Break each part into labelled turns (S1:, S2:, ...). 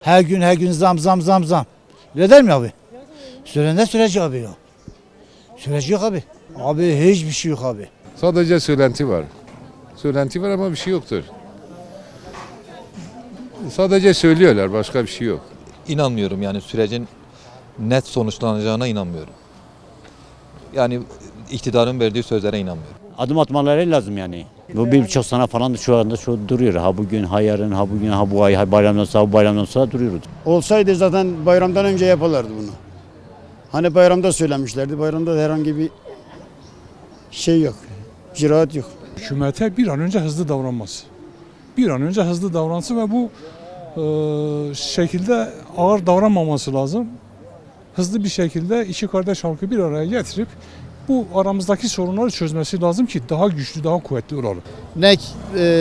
S1: Her gün zam. Öyle der mi abi? Söylenen süreci abi ya. Süreci yok abi. Abi hiçbir şey yok abi.
S2: Sadece söylenti var. Söylenti var ama bir şey yoktur. Sadece söylüyorlar, başka bir şey yok.
S3: İnanmıyorum, yani sürecin net sonuçlanacağına inanmıyorum. Yani iktidarın verdiği sözlere inanmıyorum.
S4: Adım atmaları lazım yani. Bu 1,5 sene falan şu anda duruyor. Ha bugün, ha yarın, ha bugün, ha bu ay, ha bayramdan sonra, bu bayramdan sonra duruyoruz.
S5: Olsaydı zaten bayramdan önce yaparlardı bunu. Hani bayramda söylemişlerdi. Bayramda da herhangi bir şey yok. İcraat yok.
S6: Hükümete bir an önce hızlı davranması. Bir an önce hızlı davransın ve bu şekilde ağır davranmaması lazım. Hızlı bir şekilde iki kardeş halkı bir araya getirip bu aramızdaki sorunları çözmesi lazım ki daha güçlü, daha kuvvetli olalım.
S7: Ne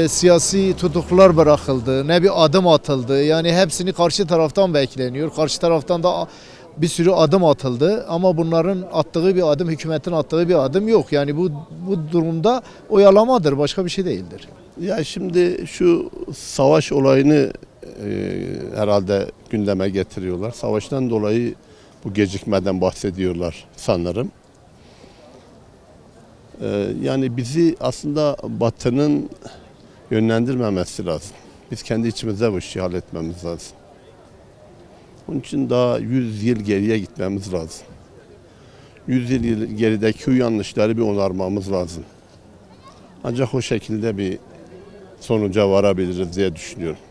S7: siyasi tutuklular bırakıldı, ne bir adım atıldı. Yani hepsini karşı taraftan bekleniyor. Karşı taraftan da bir sürü adım atıldı ama bunların attığı bir adım, hükümetin attığı bir adım yok. Yani bu durumda oyalamadır, başka bir şey değildir.
S8: Ya şimdi şu savaş olayını herhalde gündeme getiriyorlar. Savaştan dolayı bu gecikmeden bahsediyorlar sanırım. Yani bizi aslında Batı'nın yönlendirmemesi lazım. Biz kendi içimizde bu işi halletmemiz lazım. Onun için daha 100 yıl geriye gitmemiz lazım. 100 yıl gerideki yanlışları bir onarmamız lazım. Ancak o şekilde bir sonuca varabiliriz diye düşünüyorum.